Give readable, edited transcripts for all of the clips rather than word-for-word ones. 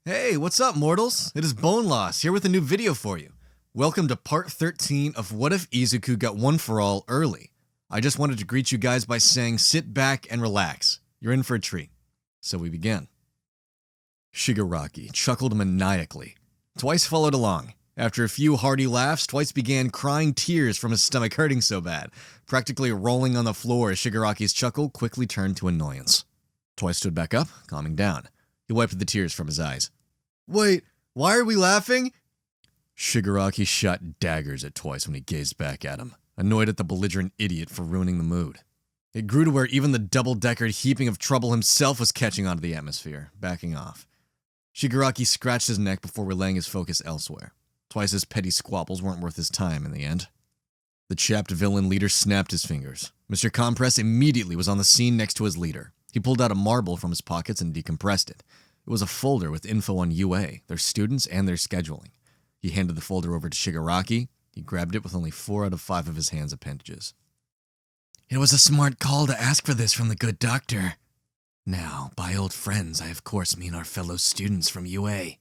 Hey, what's up, mortals? It is Bone Loss, here with a new video for you. Welcome to part 13 of What If Izuku Got One For All Early. I just wanted to greet you guys by saying sit back and relax. You're in for a treat. So we begin. Shigaraki chuckled maniacally. Twice followed along. After a few hearty laughs, Twice began crying tears from his stomach hurting so bad, practically rolling on the floor as Shigaraki's chuckle quickly turned to annoyance. Twice stood back up, calming down. He wiped the tears from his eyes. Wait, why are we laughing? Shigaraki shot daggers at Twice when he gazed back at him, annoyed at the belligerent idiot for ruining the mood. It grew to where even the double-deckered heaping of trouble himself was catching onto the atmosphere, backing off. Shigaraki scratched his neck before relaying his focus elsewhere. Twice's petty squabbles weren't worth his time in the end. The chapped villain leader snapped his fingers. Mr. Compress immediately was on the scene next to his leader. He pulled out a marble from his pockets and decompressed it. It was a folder with info on UA, their students, and their scheduling. He handed the folder over to Shigaraki. He grabbed it with only 4 out of 5 of his hand's appendages. It was a smart call to ask for this from the good doctor. Now, by old friends, I of course mean our fellow students from UA.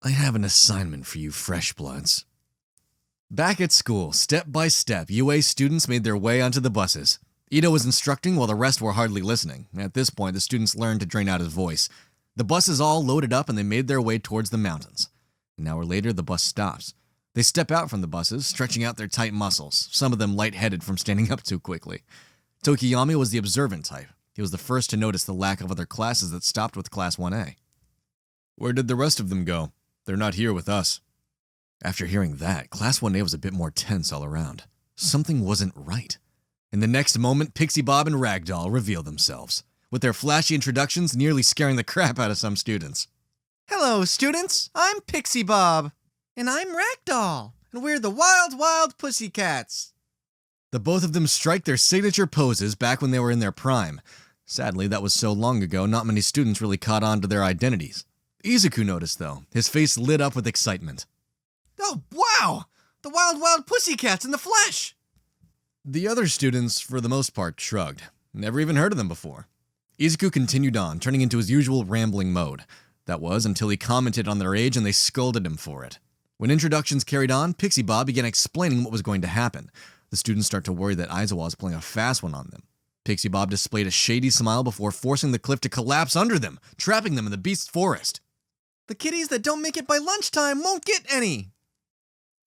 I have an assignment for you fresh bloods. Back at school, step by step, UA students made their way onto the buses. Ito was instructing while the rest were hardly listening. At this point, the students learned to drain out his voice. The buses all loaded up and they made their way towards the mountains. An hour later, the bus stops. They step out from the buses, stretching out their tight muscles, some of them lightheaded from standing up too quickly. Tokiyami was the observant type. He was the first to notice the lack of other classes that stopped with Class 1A. Where did the rest of them go? They're not here with us. After hearing that, Class 1A was a bit more tense all around. Something wasn't right. In the next moment, Pixie Bob and Ragdoll revealed themselves, with their flashy introductions nearly scaring the crap out of some students. Hello, students. I'm Pixie Bob. And I'm Ragdoll. And we're the Wild Wild Pussycats. The both of them strike their signature poses back when they were in their prime. Sadly, that was so long ago, not many students really caught on to their identities. Izuku noticed, though. His face lit up with excitement. Oh, wow! The Wild Wild Pussycats in the flesh! The other students, for the most part, shrugged. Never even heard of them before. Izuku continued on, turning into his usual rambling mode. That was until he commented on their age and they scolded him for it. When introductions carried on, Pixie Bob began explaining what was going to happen. The students start to worry that Aizawa is playing a fast one on them. Pixie Bob displayed a shady smile before forcing the cliff to collapse under them, trapping them in the beast's forest. The kiddies that don't make it by lunchtime won't get any.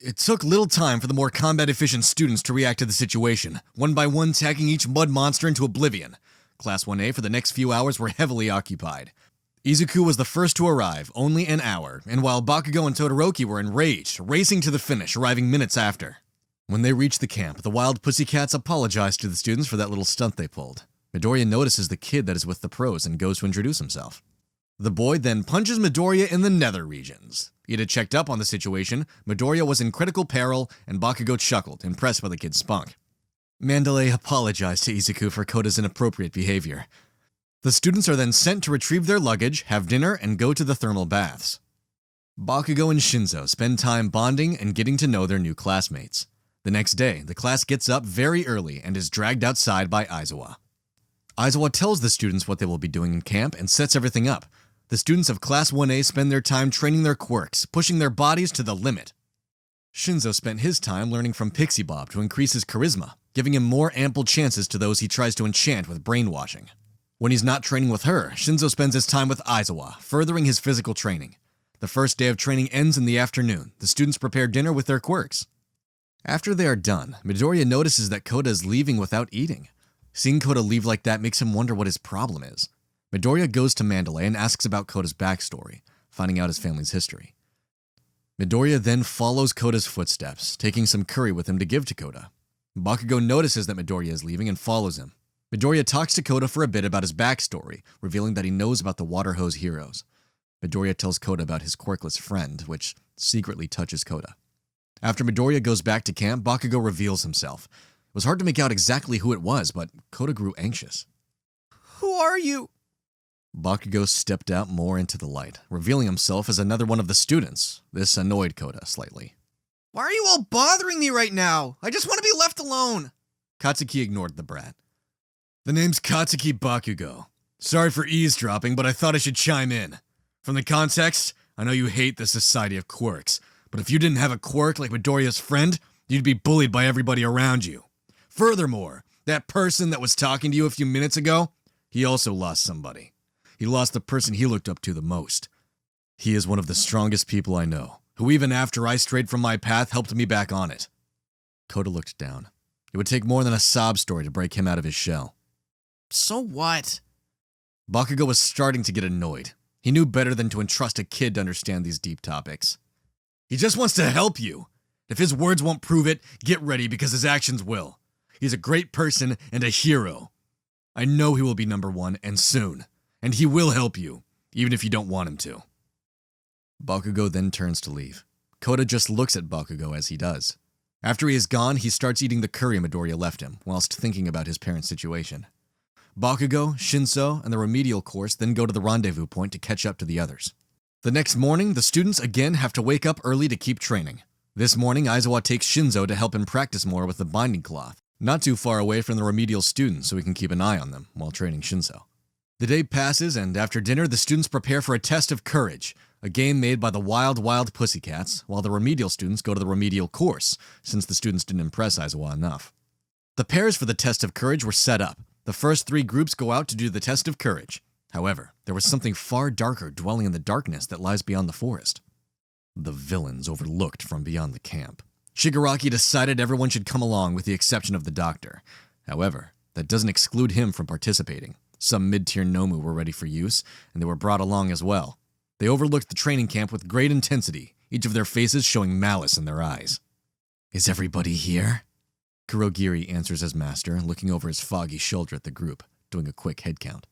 It took little time for the more combat-efficient students to react to the situation, one by one tagging each mud monster into oblivion. Class 1A for the next few hours were heavily occupied. Izuku was the first to arrive, only an hour, and while Bakugo and Todoroki were enraged, racing to the finish, arriving minutes after. When they reached the camp, the Wild Pussycats apologized to the students for that little stunt they pulled. Midoriya notices the kid that is with the pros and goes to introduce himself. The boy then punches Midoriya in the nether regions. Ida checked up on the situation, Midoriya was in critical peril, and Bakugo chuckled, impressed by the kid's spunk. Mandalay apologized to Izuku for Koda's inappropriate behavior. The students are then sent to retrieve their luggage, have dinner, and go to the thermal baths. Bakugo and Shinzo spend time bonding and getting to know their new classmates. The next day, the class gets up very early and is dragged outside by Aizawa. Aizawa tells the students what they will be doing in camp and sets everything up. The students of Class 1A spend their time training their quirks, pushing their bodies to the limit. Shinzo spent his time learning from Pixie Bob to increase his charisma, giving him more ample chances to those he tries to enchant with brainwashing. When he's not training with her, Shinzo spends his time with Aizawa, furthering his physical training. The first day of training ends in the afternoon. The students prepare dinner with their quirks. After they are done, Midoriya notices that Koda is leaving without eating. Seeing Koda leave like that makes him wonder what his problem is. Midoriya goes to Mandalay and asks about Koda's backstory, finding out his family's history. Midoriya then follows Koda's footsteps, taking some curry with him to give to Koda. Bakugo notices that Midoriya is leaving and follows him. Midoriya talks to Koda for a bit about his backstory, revealing that he knows about the Water Hose Heroes. Midoriya tells Koda about his quirkless friend, which secretly touches Koda. After Midoriya goes back to camp, Bakugo reveals himself. It was hard to make out exactly who it was, but Koda grew anxious. Who are you? Bakugo stepped out more into the light, revealing himself as another one of the students. This annoyed Koda slightly. Why are you all bothering me right now? I just want to be left alone. Katsuki ignored the brat. The name's Katsuki Bakugo. Sorry for eavesdropping, but I thought I should chime in. From the context, I know you hate the society of quirks, but if you didn't have a quirk like Midoriya's friend, you'd be bullied by everybody around you. Furthermore, that person that was talking to you a few minutes ago, he also lost somebody. He lost the person he looked up to the most. He is one of the strongest people I know, who even after I strayed from my path helped me back on it. Kota looked down. It would take more than a sob story to break him out of his shell. So what? Bakugo was starting to get annoyed. He knew better than to entrust a kid to understand these deep topics. He just wants to help you. If his words won't prove it, get ready because his actions will. He's a great person and a hero. I know he will be number one, and soon. And he will help you, even if you don't want him to. Bakugo then turns to leave. Kota just looks at Bakugo as he does. After he is gone, he starts eating the curry Midoriya left him, whilst thinking about his parents' situation. Bakugo, Shinso, and the remedial course then go to the rendezvous point to catch up to the others. The next morning, the students again have to wake up early to keep training. This morning, Aizawa takes Shinzo to help him practice more with the binding cloth, not too far away from the remedial students so he can keep an eye on them while training Shinzo. The day passes, and after dinner, the students prepare for a test of courage, a game made by the Wild Pussycats, while the remedial students go to the remedial course, since the students didn't impress Aizawa enough. The pairs for the test of courage were set up. The first 3 groups go out to do the test of courage. However, there was something far darker dwelling in the darkness that lies beyond the forest. The villains overlooked from beyond the camp. Shigaraki decided everyone should come along with the exception of the doctor. However, that doesn't exclude him from participating. Some mid-tier Nomu were ready for use, and they were brought along as well. They overlooked the training camp with great intensity, each of their faces showing malice in their eyes. Is everybody here? Kurogiri answers as master, looking over his foggy shoulder at the group, doing a quick head count.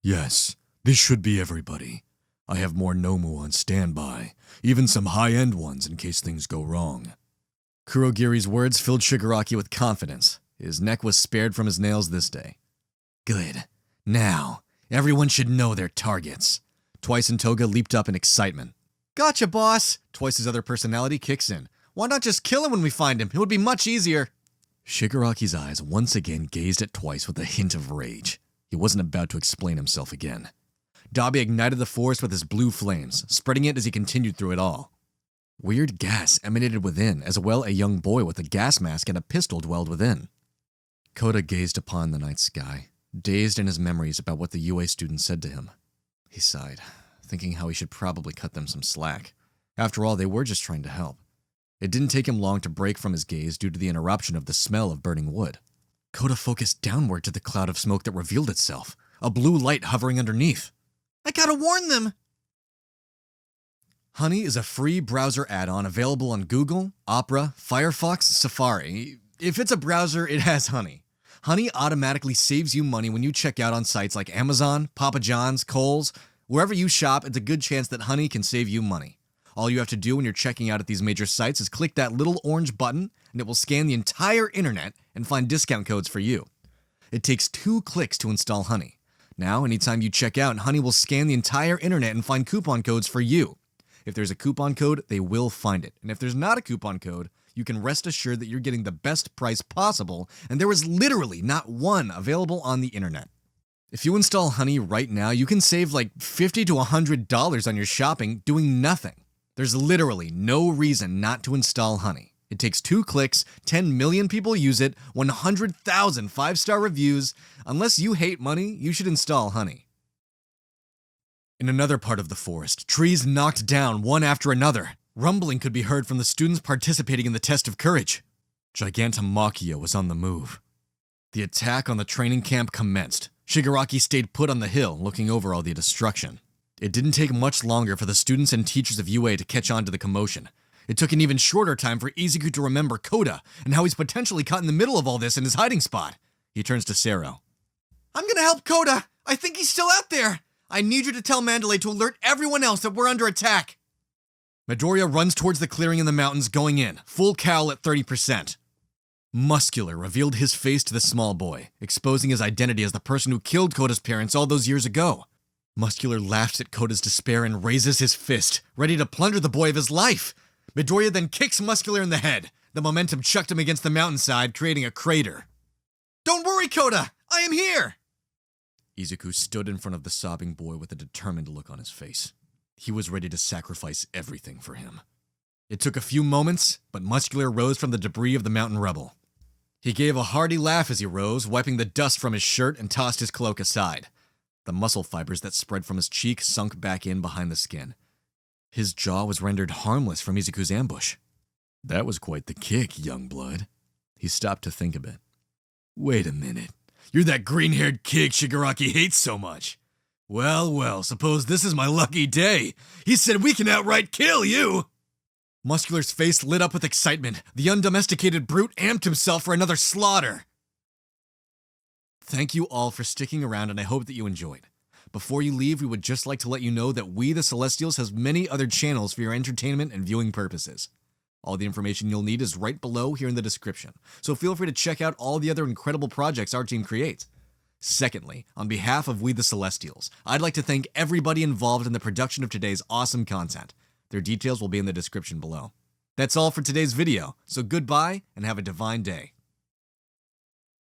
Yes, this should be everybody. I have more Nomu on standby, even some high-end ones in case things go wrong. Kurogiri's words filled Shigaraki with confidence. His neck was spared from his nails this day. Good. Now, everyone should know their targets. Twice and Toga leaped up in excitement. Gotcha, boss. Twice's other personality kicks in. Why not just kill him when we find him? It would be much easier. Shigaraki's eyes once again gazed at Twice with a hint of rage. He wasn't about to explain himself again. Dabi ignited the forest with his blue flames, spreading it as he continued through it all. Weird gas emanated within, as well a young boy with a gas mask and a pistol dwelled within. Kota gazed upon the night sky, dazed in his memories about what the UA student said to him. He sighed, thinking how he should probably cut them some slack. After all, they were just trying to help. It didn't take him long to break from his gaze due to the interruption of the smell of burning wood. Kota focused downward to the cloud of smoke that revealed itself, a blue light hovering underneath. I gotta warn them. Honey is a free browser add-on available on Google, Opera, Firefox, Safari. If it's a browser, it has Honey. Honey automatically saves you money when you check out on sites like Amazon, Papa John's, Kohl's. Wherever you shop, it's a good chance that Honey can save you money. All you have to do when you're checking out at these major sites is click that little orange button, and it will scan the entire internet and find discount codes for you. It takes 2 clicks to install Honey. Now, anytime you check out, Honey will scan the entire internet and find coupon codes for you. If there's a coupon code, they will find it. And if there's not a coupon code, you can rest assured that you're getting the best price possible, and there is literally not one available on the internet. If you install Honey right now, you can save like $50 to $100 on your shopping doing nothing. There's literally no reason not to install Honey. It takes 2 clicks, 10 million people use it, 100,000 5-star reviews. Unless you hate money, you should install Honey. In another part of the forest, trees knocked down one after another. Rumbling could be heard from the students participating in the test of courage. Gigantomachia was on the move. The attack on the training camp commenced. Shigaraki stayed put on the hill, looking over all the destruction. It didn't take much longer for the students and teachers of UA to catch on to the commotion. It took an even shorter time for Izuku to remember Kota and how he's potentially caught in the middle of all this in his hiding spot. He turns to Sero. I'm gonna help Kota. I think he's still out there. I need you to tell Mandalay to alert everyone else that we're under attack. Midoriya runs towards the clearing in the mountains, going in, full cowl at 30%. Muscular revealed his face to the small boy, exposing his identity as the person who killed Kota's parents all those years ago. Muscular laughs at Kota's despair and raises his fist, ready to plunder the boy of his life. Midoriya then kicks Muscular in the head. The momentum chucked him against the mountainside, creating a crater. Don't worry, Kota! I am here! Izuku stood in front of the sobbing boy with a determined look on his face. He was ready to sacrifice everything for him. It took a few moments, but Muscular rose from the debris of the mountain rubble. He gave a hearty laugh as he rose, wiping the dust from his shirt and tossed his cloak aside. The muscle fibers that spread from his cheek sunk back in behind the skin. His jaw was rendered harmless from Izuku's ambush. That was quite the kick, young blood. He stopped to think a bit. Wait a minute. You're that green-haired kid Shigaraki hates so much. Well, suppose this is my lucky day. He said we can outright kill you. Muscular's face lit up with excitement. The undomesticated brute amped himself for another slaughter. Thank you all for sticking around, and I hope that you enjoyed. Before you leave, we would just like to let you know that We the Celestials has many other channels for your entertainment and viewing purposes. All the information you'll need is right below here in the description, so feel free to check out all the other incredible projects our team creates. Secondly, on behalf of We the Celestials, I'd like to thank everybody involved in the production of today's awesome content. Their details will be in the description below. That's all for today's video, so goodbye and have a divine day.